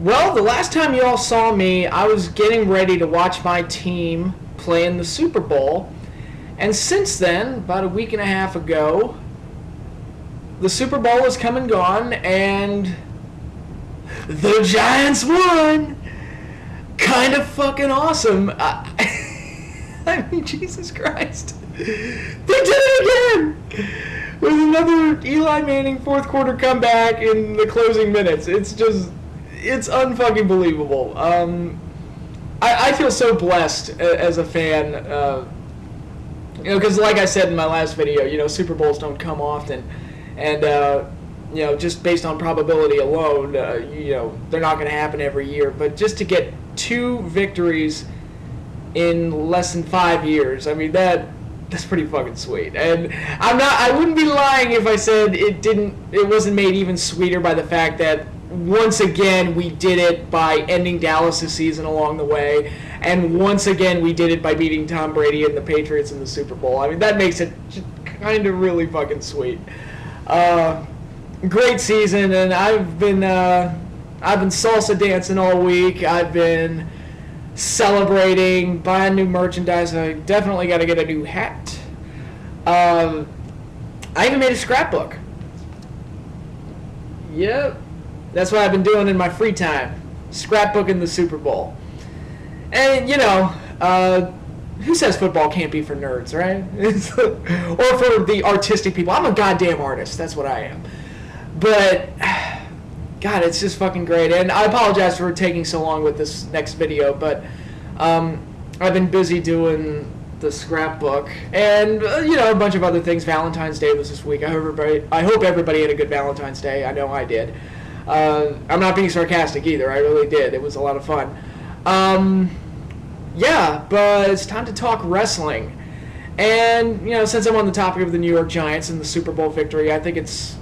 Well, the last time you all saw me, I was getting ready to watch my team play in the Super Bowl. And since then, about a week and a half ago, the Super Bowl has come and gone, and the Giants won! Kind of fucking awesome. I mean, Jesus Christ. They did it again! With another Eli Manning fourth quarter comeback in the closing minutes. It's unfucking believable. I feel so blessed as a fan, because like I said in my last video, Super Bowls don't come often, and just based on probability alone, they're not going to happen every year. But just to get 2 victories in less than 5 years, I mean that's pretty fucking sweet. And I wouldn't be lying if I said it wasn't made even sweeter by the fact that once again we did it by ending Dallas' season along the way, and once again we did it by beating Tom Brady and the Patriots in the Super Bowl. I mean, that makes it kind of really fucking sweet. Great season, and I've been salsa dancing all week. I've been celebrating, buying new merchandise. I definitely got to get a new hat. I even made a scrapbook. Yep. That's what I've been doing in my free time, scrapbooking the Super Bowl. And, who says football can't be for nerds, right? Or for the artistic people. I'm a goddamn artist. That's what I am. But, God, it's just fucking great. And I apologize for taking so long with this next video, but I've been busy doing the scrapbook and, a bunch of other things. Valentine's Day was this week. I hope everybody had a good Valentine's Day. I know I did. I'm not being sarcastic either. I really did. It was a lot of fun. But it's time to talk wrestling. And, since I'm on the topic of the New York Giants and the Super Bowl victory, I think it's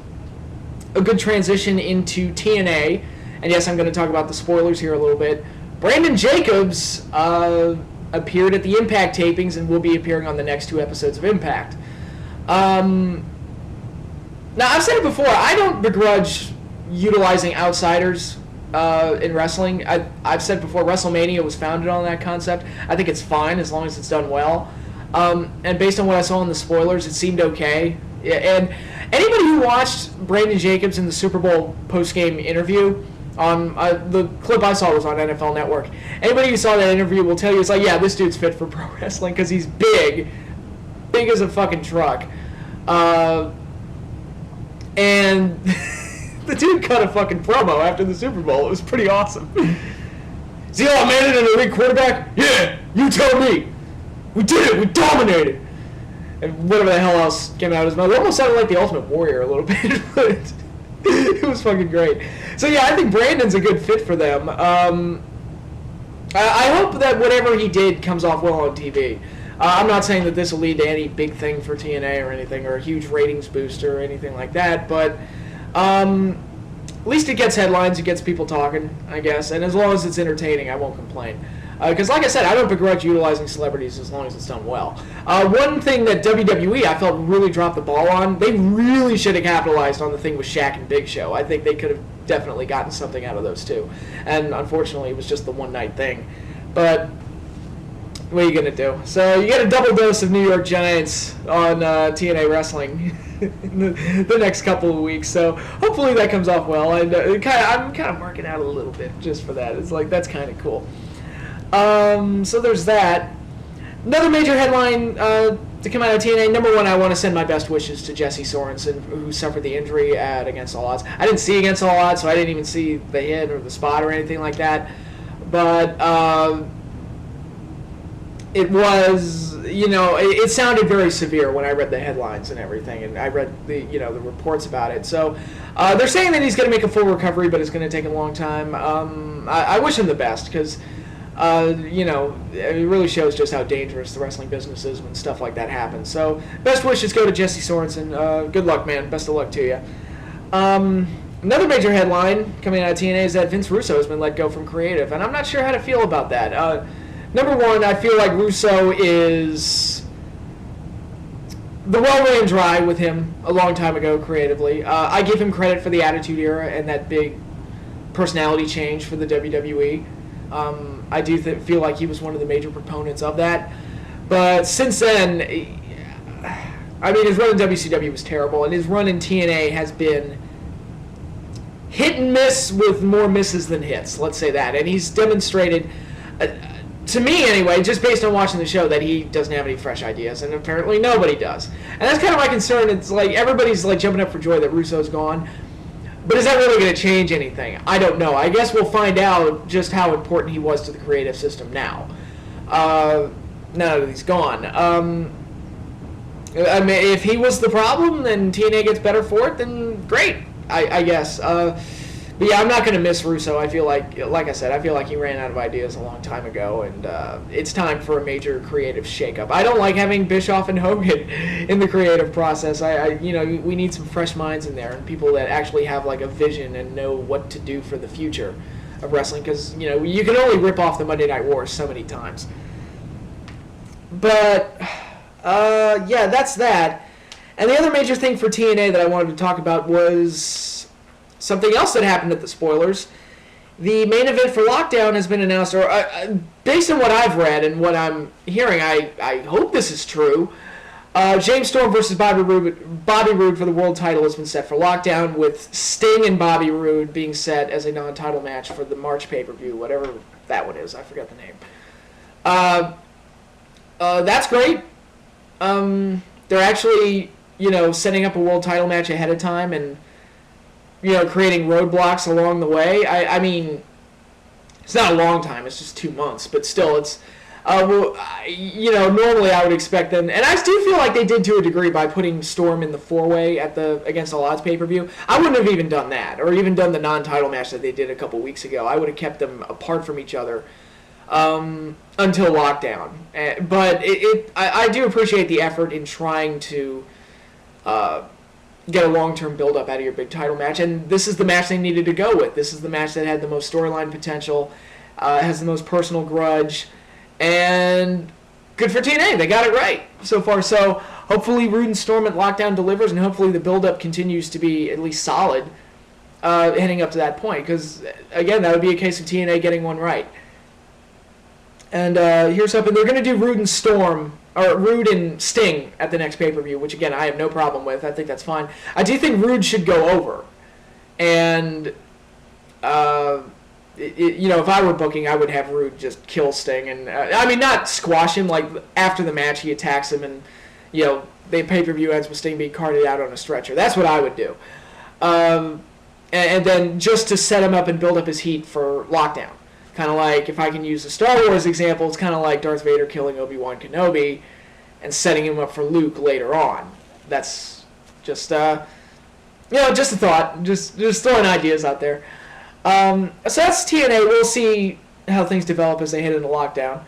a good transition into TNA. And yes, I'm going to talk about the spoilers here a little bit. Brandon Jacobs appeared at the Impact tapings and will be appearing on the next 2 episodes of Impact. Now, I've said it before. I don't begrudge utilizing outsiders in wrestling. I've said before, WrestleMania was founded on that concept. I think it's fine as long as it's done well. And based on what I saw in the spoilers, it seemed okay. Yeah, and anybody who watched Brandon Jacobs in the Super Bowl post-game interview, on the clip I saw was on NFL Network. Anybody who saw that interview will tell you, it's like, yeah, this dude's fit for pro wrestling because he's big as a fucking truck. And the dude cut a fucking promo after the Super Bowl. It was pretty awesome. See how I made it an elite quarterback? Yeah, you tell me. We did it. We dominated. And whatever the hell else came out of his mouth. It almost sounded like the Ultimate Warrior a little bit, but it was fucking great. So yeah, I think Brandon's a good fit for them. I hope that whatever he did comes off well on TV. I'm not saying that this will lead to any big thing for TNA or anything, or a huge ratings booster or anything like that, but at least it gets headlines, it gets people talking, I guess, and as long as it's entertaining, I won't complain. Because like I said, I don't begrudge utilizing celebrities as long as it's done well. One thing that WWE, I felt, really dropped the ball on, they really should have capitalized on the thing with Shaq and Big Show. I think they could have definitely gotten something out of those two. And unfortunately, it was just the one-night thing. But what are you going to do? So you get a double dose of New York Giants on TNA Wrestling in the next couple of weeks. So hopefully that comes off well. And I'm kind of marking out a little bit just for that. It's like, that's kind of cool. So there's that. Another major headline to come out of TNA. Number one, I want to send my best wishes to Jesse Sorensen, who suffered the injury at Against All Odds. I didn't see Against All Odds, so I didn't even see the hit or the spot or anything like that. But it was, it sounded very severe when I read the headlines and everything, and I read the reports about it. So they're saying that he's going to make a full recovery, but it's going to take a long time. I wish him the best because. It really shows just how dangerous the wrestling business is when stuff like that happens. So, best wishes go to Jesse Sorensen. Good luck, man. Best of luck to you. Another major headline coming out of TNA is that Vince Russo has been let go from creative, and I'm not sure how to feel about that. Number one, I feel like Russo is... The well ran dry with him a long time ago creatively. I give him credit for the Attitude Era and that big personality change for the WWE. I do feel like he was one of the major proponents of that. But since then, I mean, his run in WCW was terrible, and his run in TNA has been hit and miss with more misses than hits, let's say that. And he's demonstrated, to me anyway, just based on watching the show, that he doesn't have any fresh ideas, and apparently nobody does. And that's kind of my concern. It's like everybody's like jumping up for joy that Russo's gone. But is that really going to change anything? I don't know. I guess we'll find out just how important he was to the creative system now. Now that he's gone. I mean, if he was the problem, then TNA gets better for it, then great, I guess. But yeah, I'm not going to miss Russo. I feel like I said, I feel like he ran out of ideas a long time ago, and it's time for a major creative shakeup. I don't like having Bischoff and Hogan in the creative process. We need some fresh minds in there, and people that actually have like a vision and know what to do for the future of wrestling, because you can only rip off the Monday Night Wars so many times. But yeah, that's that. And the other major thing for TNA that I wanted to talk about was something else that happened at the Spoilers. The main event for Lockdown has been announced, or based on what I've read and what I'm hearing, I hope this is true. James Storm versus Bobby Roode for the world title has been set for Lockdown, with Sting and Bobby Roode being set as a non-title match for the March pay-per-view, whatever that one is. I forgot the name. That's great. They're actually, setting up a world title match ahead of time and creating roadblocks along the way. I mean, it's not a long time. It's just 2 months, but still, it's normally I would expect them, and I do feel like they did to a degree by putting Storm in the 4-way at the Against All Odds pay-per-view. I wouldn't have even done that, or even done the non-title match that they did a couple weeks ago. I would have kept them apart from each other until Lockdown. But I do appreciate the effort in trying to get a long-term build-up out of your big title match, and this is the match they needed to go with. This is the match that had the most storyline potential, has the most personal grudge, and good for TNA. They got it right so far. So hopefully Roode and Storm at Lockdown delivers, and hopefully the build-up continues to be at least solid heading up to that point, because, again, that would be a case of TNA getting one right. And here's hoping they're going to do Roode and Storm, or Roode and Sting at the next pay-per-view, which, again, I have no problem with. I think that's fine. I do think Roode should go over. And, if I were booking, I would have Roode just kill Sting. And not squash him. Like, after the match, he attacks him, and, the pay-per-view ends with Sting being carted out on a stretcher. That's what I would do. And then just to set him up and build up his heat for Lockdown. Kind of like, if I can use the Star Wars example, it's kind of like Darth Vader killing Obi-Wan Kenobi and setting him up for Luke later on. That's just, just a thought. Just throwing ideas out there. So that's TNA. We'll see how things develop as they head into Lockdown.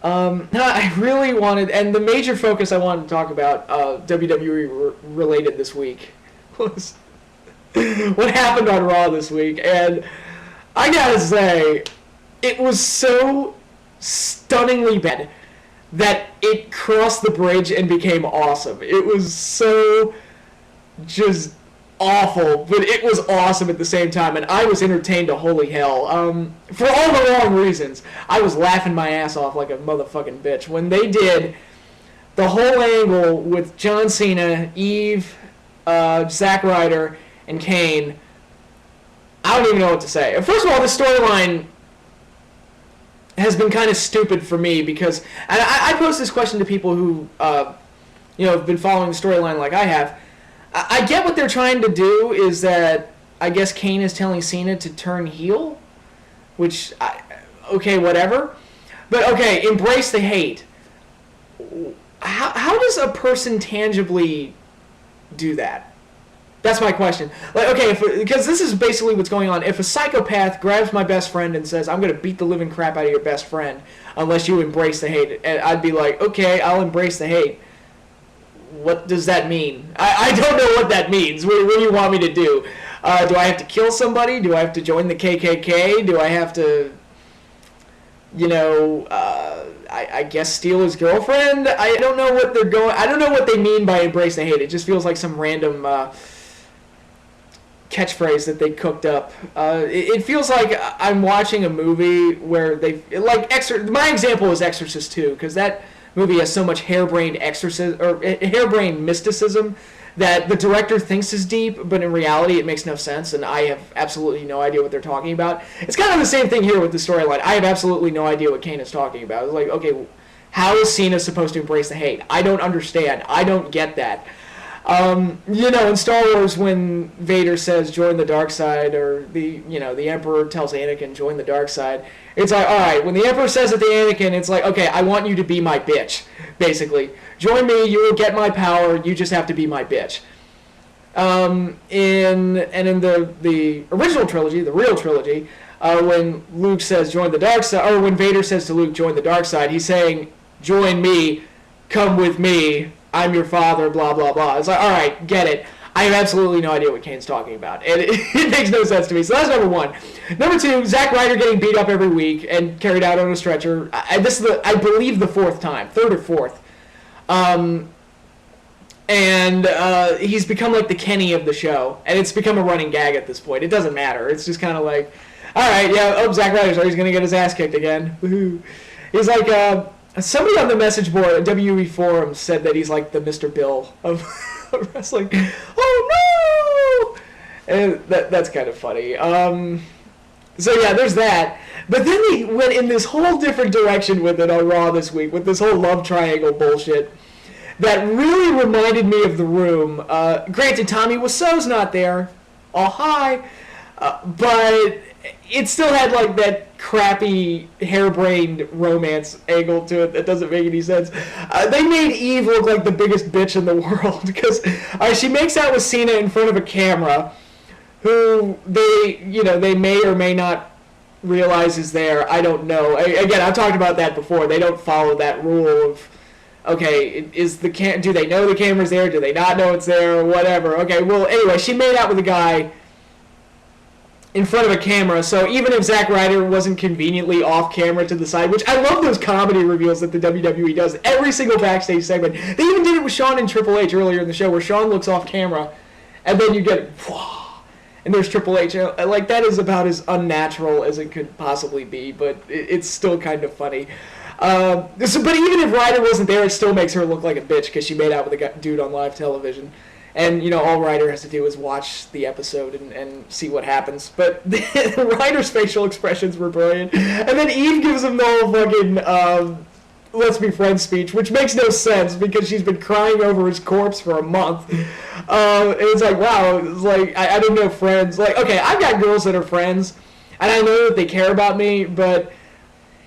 I really wanted, and the major focus I wanted to talk about, WWE related this week, was what happened on Raw this week. And I gotta say, it was so stunningly bad that it crossed the bridge and became awesome. It was so just awful, but it was awesome at the same time, and I was entertained to holy hell. For all the wrong reasons. I was laughing my ass off like a motherfucking bitch. When they did the whole angle with John Cena, Eve, Zack Ryder, and Kane, I don't even know what to say. First of all, the storyline has been kind of stupid for me, because and I posed this question to people who have been following the storyline like I have. I get what they're trying to do is that I guess Kane is telling Cena to turn heel, which okay, whatever. But okay, embrace the hate. How does a person tangibly do that? That's my question. Like, okay, because this is basically what's going on. If a psychopath grabs my best friend and says, I'm going to beat the living crap out of your best friend unless you embrace the hate, and I'd be like, okay, I'll embrace the hate. What does that mean? I don't know what that means. What do you want me to do? Do I have to kill somebody? Do I have to join the KKK? Do I have to, I guess steal his girlfriend? I don't know what I don't know what they mean by embrace the hate. It just feels like some random catchphrase that they cooked up. It feels like I'm watching a movie where they like my example is Exorcist 2, because that movie has so much harebrained mysticism that the director thinks is deep, but in reality it makes no sense, and I have absolutely no idea what they're talking about. It's kind of the same thing here with the storyline. I have absolutely no idea what Kane is talking about. It's like, okay, how is Cena supposed to embrace the hate? I don't understand. I don't get that. In Star Wars, when Vader says join the dark side, or the Emperor tells Anakin join the dark side, it's like, all right, when the Emperor says it to Anakin, it's like, okay, I want you to be my bitch, basically. Join me, you will get my power, you just have to be my bitch. In the original trilogy, the real trilogy, when Luke says join the dark side, or when Vader says to Luke join the dark side, he's saying join me, come with me, I'm your father, blah, blah, blah. It's like, all right, get it. I have absolutely no idea what Kane's talking about. And it makes no sense to me. So that's number one. Number two, Zack Ryder getting beat up every week and carried out on a stretcher. This is, I believe, the third or fourth. He's become like the Kenny of the show. And it's become a running gag at this point. It doesn't matter. It's just kind of like, all right, yeah, Zack Ryder's always going to get his ass kicked again. Woohoo. He's like, somebody on the message board at WWE Forum said that he's like the Mr. Bill of wrestling. Oh, no! And that's kind of funny. So, yeah, there's that. But then he went in this whole different direction with it on Raw this week, with this whole love triangle bullshit that really reminded me of The Room. Granted, Tommy Wiseau's not there. Oh, hi. But it still had like that crappy harebrained romance angle to it that doesn't make any sense. They made Eve look like the biggest bitch in the world because she makes out with Cena in front of a camera, who they may or may not realize is there. I don't know. Again, I've talked about that before. They don't follow that rule of, okay, do they know the camera's there? Do they not know it's there? Or whatever. Okay, well, anyway, she made out with a guy in front of a camera, so even if Zack Ryder wasn't conveniently off camera to the side, which I love those comedy reveals that the WWE does, every single backstage segment. They even did it with Shawn and Triple H earlier in the show, where Shawn looks off camera, and then you get, and there's Triple H. Like, that is about as unnatural as it could possibly be, but it's still kind of funny. But even if Ryder wasn't there, it still makes her look like a bitch, because she made out with a dude on live television. And, all Ryder has to do is watch the episode and see what happens. But Ryder's facial expressions were brilliant. And then Eve gives him the whole fucking let's be friends speech, which makes no sense because she's been crying over his corpse for a month. And it's like, wow, it's like, I don't know friends. Like, okay, I've got girls that are friends, and I know that they care about me, but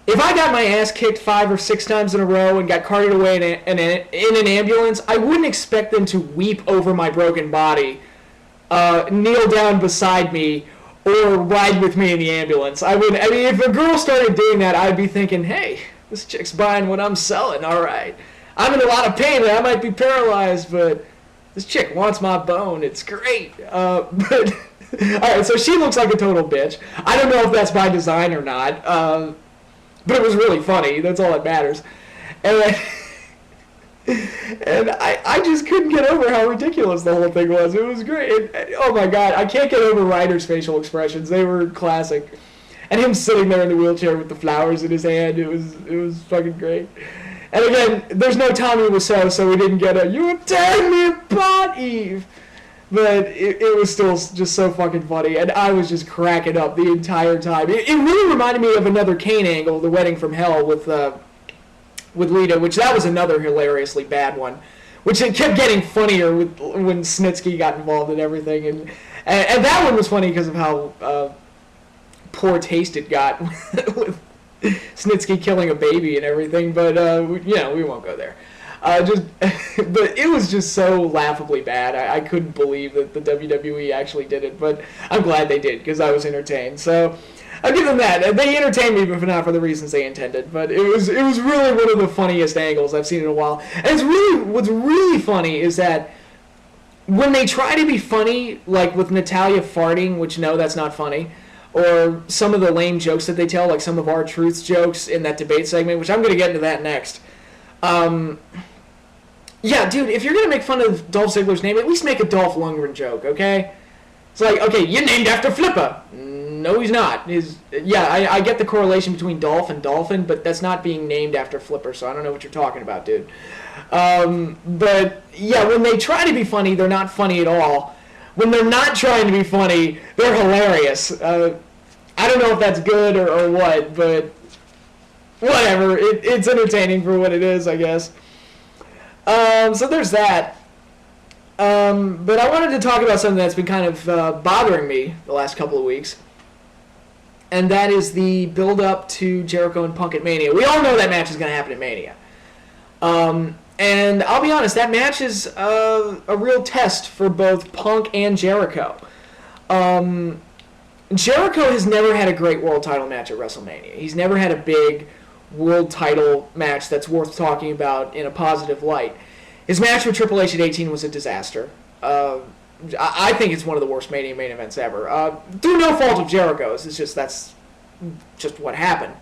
if I got my ass kicked 5 or 6 times in a row and got carted away in an ambulance, I wouldn't expect them to weep over my broken body, kneel down beside me, or ride with me in the ambulance. If a girl started doing that, I'd be thinking, hey, this chick's buying what I'm selling, all right. I'm in a lot of pain and I might be paralyzed, but this chick wants my bone. It's great. All right, so she looks like a total bitch. I don't know if that's by design or not. But it was really funny. That's all that matters. And I just couldn't get over how ridiculous the whole thing was. It was great. Oh my god, I can't get over Ryder's facial expressions. They were classic. And him sitting there in the wheelchair with the flowers in his hand, it was fucking great. And again, there's no Tommy Wiseau, so we didn't get you were tearing me apart, Eve. But it was still just so fucking funny, and I was just cracking up the entire time. It really reminded me of another Kane angle, The Wedding from Hell, with Lita, which that was another hilariously bad one, which it kept getting funnier when Snitsky got involved in everything, and that one was funny because of how poor taste it got with Snitsky killing a baby and everything. But we won't go there. But it was just so laughably bad. I couldn't believe that the WWE actually did it, but I'm glad they did because I was entertained. So I'll give them that. They entertained me, but not for the reasons they intended. But it was really one of the funniest angles I've seen in a while. And what's really funny is that when they try to be funny, like with Natalia farting, which no, that's not funny, or some of the lame jokes that they tell, like some of R-Truth's jokes in that debate segment, which I'm going to get into that next. Yeah, dude, if you're going to make fun of Dolph Ziggler's name, at least make a Dolph Lundgren joke, okay? It's like, okay, you're named after Flipper. No, he's not. I get the correlation between Dolph and Dolphin, but that's not being named after Flipper, so I don't know what you're talking about, dude. But, yeah, when they try to be funny, they're not funny at all. When they're not trying to be funny, they're hilarious. I don't know if that's good or what, but whatever. It's entertaining for what it is, I guess. So there's that. But I wanted to talk about something that's been kind of bothering me the last couple of weeks. And that is the build-up to Jericho and Punk at Mania. We all know that match is going to happen at Mania. And I'll be honest, that match is a real test for both Punk and Jericho. Jericho has never had a great world title match at WrestleMania. He's never had a big world title match that's worth talking about in a positive light. His match with Triple H at 18 was a disaster. I think it's one of the worst Mania main events ever. Through no fault of Jericho's. That's just what happened.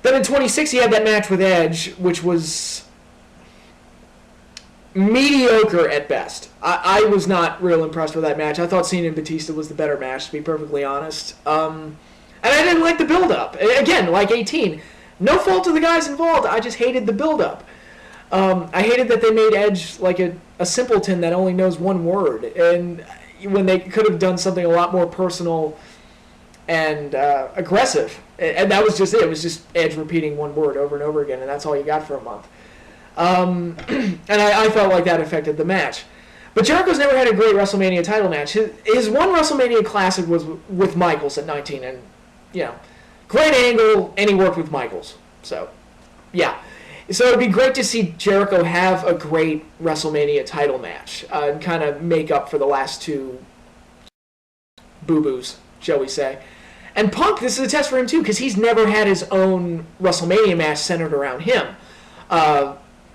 Then in 26, he had that match with Edge, which was mediocre at best. I was not real impressed with that match. I thought Cena and Batista was the better match, to be perfectly honest. And I didn't like the build-up. Again, like 18. No fault of the guys involved. I just hated the build-up. I hated that they made Edge like a simpleton that only knows one word, and when they could have done something a lot more personal and aggressive. And that was just it. It was just Edge repeating one word over and over again, and that's all you got for a month. And I felt like that affected the match. But Jericho's never had a great WrestleMania title match. His one WrestleMania Classic was with Michaels at 19, and, great angle, and he worked with Michaels. So, yeah. So it'd be great to see Jericho have a great WrestleMania title match and kind of make up for the last two boo-boos, shall we say. And Punk, this is a test for him too, because he's never had his own WrestleMania match centered around him.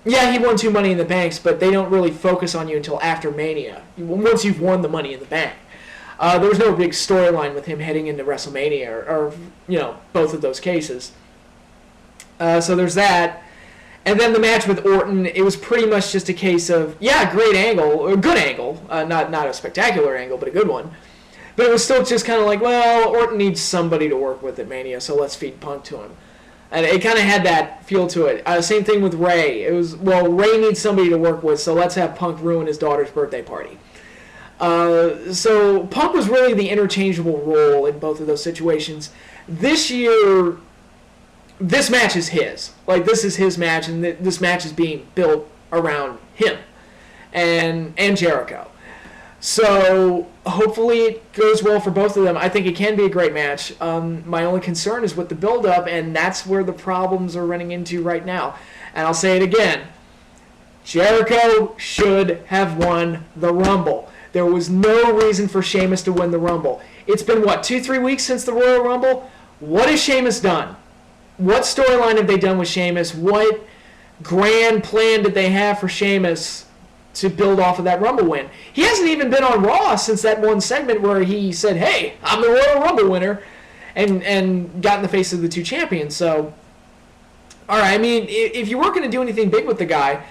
He won 2 Money in the Banks, but they don't really focus on you until after Mania, once you've won the Money in the Bank. There was no big storyline with him heading into WrestleMania or both of those cases. So there's that. And then the match with Orton, it was pretty much just a case of, great angle, or good angle, not a spectacular angle, but a good one. But it was still just kind of like, well, Orton needs somebody to work with at Mania, so let's feed Punk to him. And it kind of had that feel to it. Same thing with Ray. It was, Ray needs somebody to work with, so let's have Punk ruin his daughter's birthday party. So Punk was really the interchangeable role in both of those situations. This year, this match is his. Like, this is his match, and this match is being built around him and Jericho. So hopefully it goes well for both of them. I think it can be a great match. My only concern is with the build-up, and that's where the problems are running into right now. And I'll say it again. Jericho should have won the Rumble. There was no reason for Sheamus to win the Rumble. It's been, 2-3 weeks since the Royal Rumble? What has Sheamus done? What storyline have they done with Sheamus? What grand plan did they have for Sheamus to build off of that Rumble win? He hasn't even been on Raw since that one segment where he said, hey, I'm the Royal Rumble winner, and got in the face of the two champions. So, all right, I mean, if you weren't going to do anything big with the guy,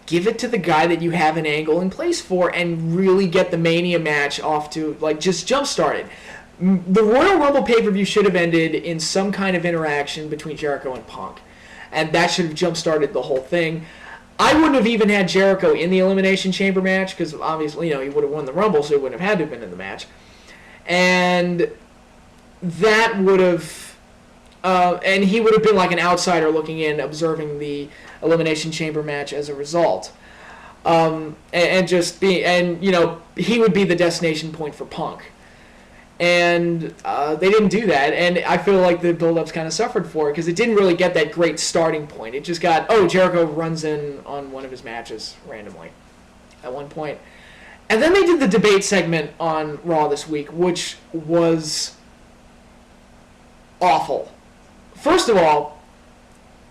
give it to the guy that you have an angle in place for and really get the Mania match off to, just jump-start it. The Royal Rumble pay-per-view should have ended in some kind of interaction between Jericho and Punk. And that should have jump-started the whole thing. I wouldn't have even had Jericho in the Elimination Chamber match, because obviously, he would have won the Rumble, so he wouldn't have had to have been in the match. And that would have... and he would have been like an outsider looking in, observing the Elimination Chamber match as a result. He would be the destination point for Punk. And they didn't do that, and I feel like the build-up's kind of suffered for it, because it didn't really get that great starting point. It just got, Jericho runs in on one of his matches randomly at one point. And then they did the debate segment on Raw this week, which was awful. First of all,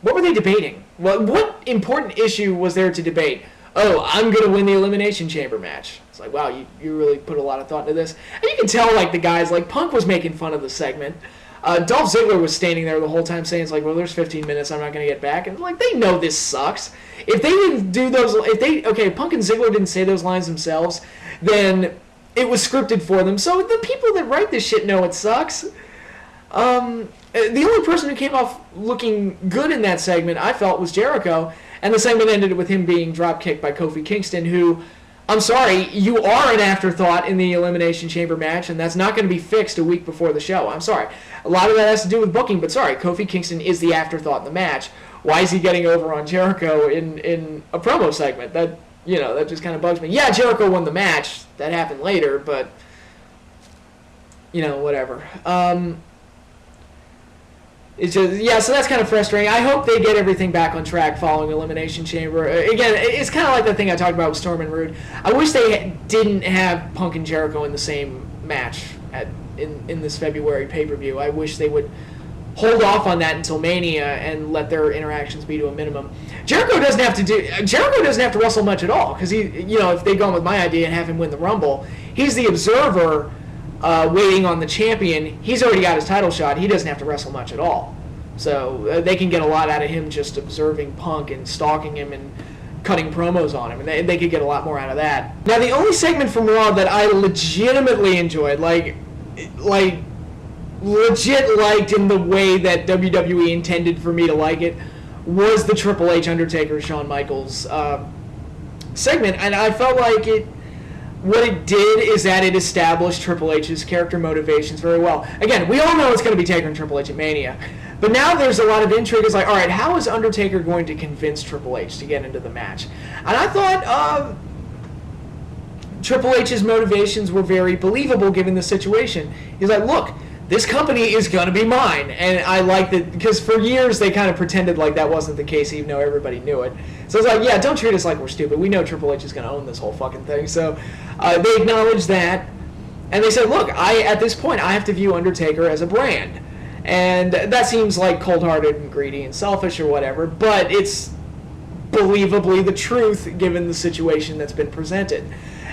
what were they debating? What important issue was there to debate? I'm going to win the Elimination Chamber match. It's like, wow, you really put a lot of thought into this. And you can tell, the guys, Punk was making fun of the segment. Dolph Ziggler was standing there the whole time saying, there's 15 minutes, I'm not going to get back. And, they know this sucks. If they didn't do those, Punk and Ziggler didn't say those lines themselves, then it was scripted for them. So the people that write this shit know it sucks. The only person who came off looking good in that segment, I felt, was Jericho. And the segment ended with him being drop-kicked by Kofi Kingston, who, I'm sorry, you are an afterthought in the Elimination Chamber match, and that's not going to be fixed a week before the show. I'm sorry. A lot of that has to do with booking, but sorry, Kofi Kingston is the afterthought in the match. Why is he getting over on Jericho in a promo segment? That just kind of bugs me. Yeah, Jericho won the match. That happened later, but, whatever. It's just, yeah, so that's kind of frustrating. I hope they get everything back on track following Elimination Chamber. Again, it's kind of like the thing I talked about with Storm and Rude. I wish they didn't have Punk and Jericho in the same match in this February pay-per-view. I wish they would hold off on that until Mania and let their interactions be to a minimum. Jericho doesn't have to wrestle much at all, because if they'd gone with my idea and have him win the Rumble, he's the observer waiting on the champion. He's already got his title shot. He doesn't have to wrestle much at all. So they can get a lot out of him just observing Punk and stalking him and cutting promos on him. And they could get a lot more out of that. Now, the only segment from Raw that I legitimately enjoyed, like legit liked in the way that WWE intended for me to like it, was the Triple H, Undertaker, Shawn Michaels segment. And I felt like what it did is that it established Triple H's character motivations very well. Again, we all know it's going to be Taker and Triple H at Mania. But now there's a lot of intrigue. It's like, all right, how is Undertaker going to convince Triple H to get into the match? And I thought Triple H's motivations were very believable given the situation. He's like, look, this company is going to be mine. And I like that, because for years they kind of pretended like that wasn't the case, even though everybody knew it. So it's like, yeah, don't treat us like we're stupid. We know Triple H is going to own this whole fucking thing. So they acknowledged that. And they said, look, at this point, I have to view Undertaker as a brand. And that seems like cold-hearted and greedy and selfish or whatever, but it's believably the truth given the situation that's been presented.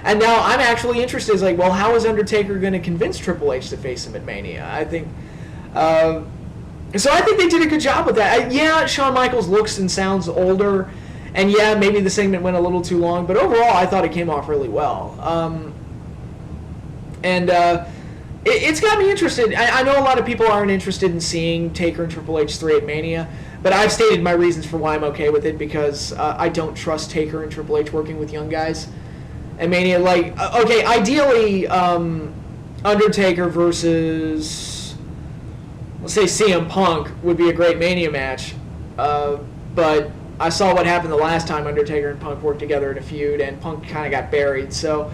And now I'm actually interested. It's like, well, how is Undertaker going to convince Triple H to face him at Mania? I think, so I think they did a good job with that. Yeah, Shawn Michaels looks and sounds older, and yeah, maybe the segment went a little too long, but overall I thought it came off really well. It's got me interested. I know a lot of people aren't interested in seeing Taker and Triple H 3 at Mania, but I've stated my reasons for why I'm okay with it, because I don't trust Taker and Triple H working with young guys at Mania. Like, okay, ideally, Undertaker versus, let's say, CM Punk would be a great Mania match, but I saw what happened the last time Undertaker and Punk worked together in a feud, and Punk kind of got buried, so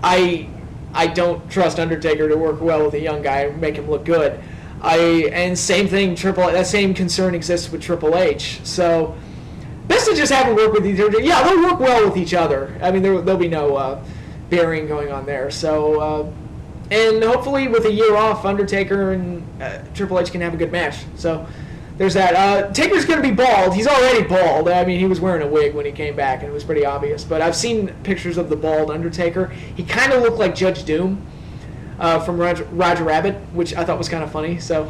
I don't trust Undertaker to work well with a young guy and make him look good. And same thing, that same concern exists with Triple H. So best to just have them work with each other. Yeah, they'll work well with each other. I mean, there'll be no burying going on there. So, and hopefully with a year off, Undertaker and Triple H can have a good match. So there's that. Taker's going to be bald. He's already bald. I mean, he was wearing a wig when he came back, and it was pretty obvious. But I've seen pictures of the bald Undertaker. He kind of looked like Judge Doom from Roger Rabbit, which I thought was kind of funny. So,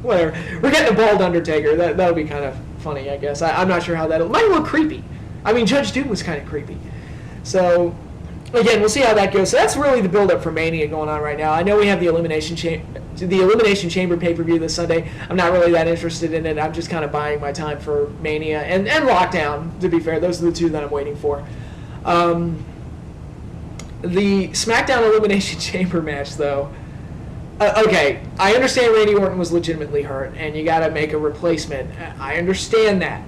whatever. We're getting a bald Undertaker. That'll be kind of funny, I guess. I'm not sure how that'll... It might look creepy. I mean, Judge Doom was kind of creepy. So, again, we'll see how that goes. So that's really the build-up for Mania going on right now. I know we have the Elimination Chamber pay-per-view this Sunday. I'm not really that interested in it. I'm just kind of buying my time for Mania and Lockdown, to be fair. Those are the two that I'm waiting for. The Smackdown Elimination Chamber match, though. Okay, I understand Randy Orton was legitimately hurt, and you got to make a replacement. I understand that.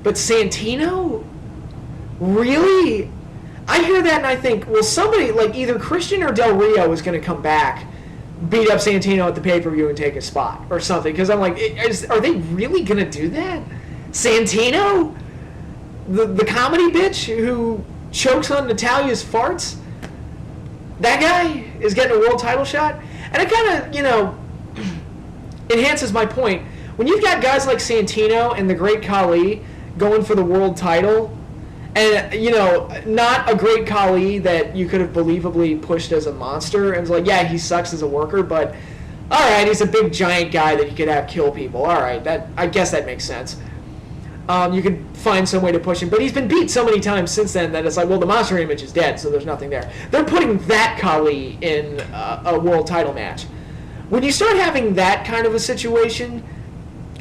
But Santino? Really? I hear that and I think, well, somebody, like either Christian or Del Rio is going to come back, beat up Santino at the pay-per-view and take a spot or something. Because I'm like, are they really going to do that? Santino? The comedy bitch who chokes on Natalia's farts? That guy is getting a world title shot? And it kind of, enhances my point. When you've got guys like Santino and the Great Khali going for the world title, and, not a Great Khali that you could have believably pushed as a monster, and was like, yeah, he sucks as a worker, but, all right, he's a big giant guy that you could have kill people. All right, I guess that makes sense. you can find some way to push him. But he's been beat so many times since then that it's like, well, the monster image is dead, so there's nothing there. They're putting that Khali in a world title match. When you start having that kind of a situation,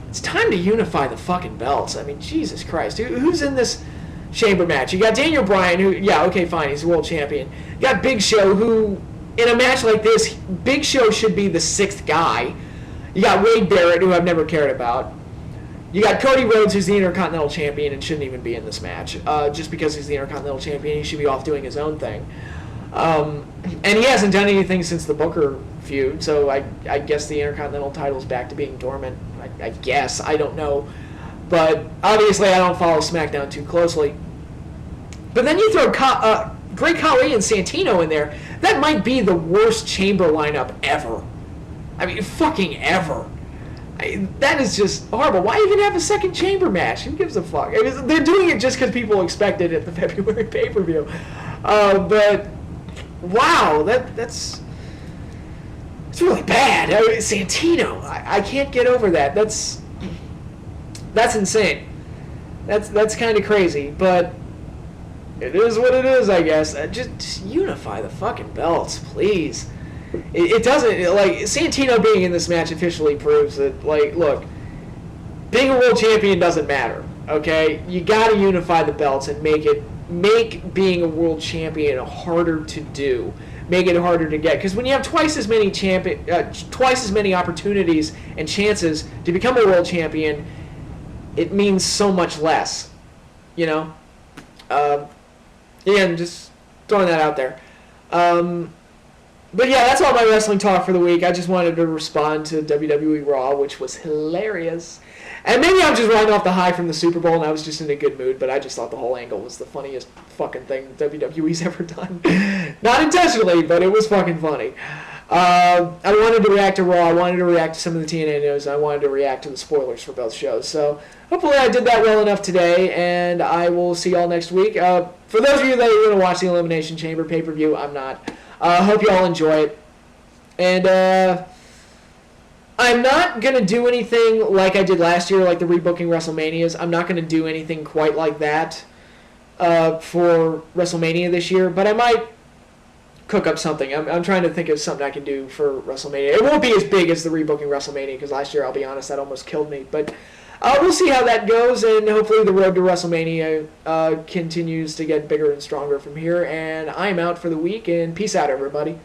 it's time to unify the fucking belts. I mean, Jesus Christ. Who's in this chamber match? You got Daniel Bryan, who, yeah, okay, fine, he's a world champion. You got Big Show, who, in a match like this, Big Show should be the 6th guy. You got Wade Barrett, who I've never cared about. You got Cody Rhodes, who's the Intercontinental Champion and shouldn't even be in this match. Just because he's the Intercontinental Champion, he should be off doing his own thing. And he hasn't done anything since the Booker feud, so I guess the Intercontinental title's back to being dormant. I guess. I don't know. But obviously I don't follow SmackDown too closely. But then you throw Great Khali and Santino in there. That might be the worst chamber lineup ever. I mean, fucking ever. That is just horrible. Why even have a second chamber match? Who gives a fuck? They're doing it just because people expect it at the February pay-per-view. But, wow, that's it's really bad. Santino, I can't get over that. That's insane. That's kind of crazy, but it is what it is, I guess. Just unify the fucking belts, please. It doesn't, like, Santino being in this match officially proves that, like, look, being a world champion doesn't matter, okay? You gotta unify the belts and make being a world champion harder to do. Make it harder to get. Because when you have twice as many opportunities and chances to become a world champion, it means so much less, you know? Again, just throwing that out there. But yeah, that's all my wrestling talk for the week. I just wanted to respond to WWE Raw, which was hilarious. And maybe I'm just riding off the high from the Super Bowl and I was just in a good mood, but I just thought the whole angle was the funniest fucking thing WWE's ever done. Not intentionally, but it was fucking funny. I wanted to react to Raw. I wanted to react to some of the TNA news. I wanted to react to the spoilers for both shows. So hopefully I did that well enough today, and I will see y'all next week. For those of you that are going to watch the Elimination Chamber pay-per-view, I'm not. Hope you all enjoy it. And I'm not going to do anything like I did last year, like the rebooking WrestleManias. I'm not going to do anything quite like that for WrestleMania this year, but I might cook up something. I'm trying to think of something I can do for WrestleMania. It won't be as big as the rebooking WrestleMania, because last year, I'll be honest, that almost killed me. But we'll see how that goes, and hopefully the road to WrestleMania continues to get bigger and stronger from here. And I'm out for the week, and peace out, everybody.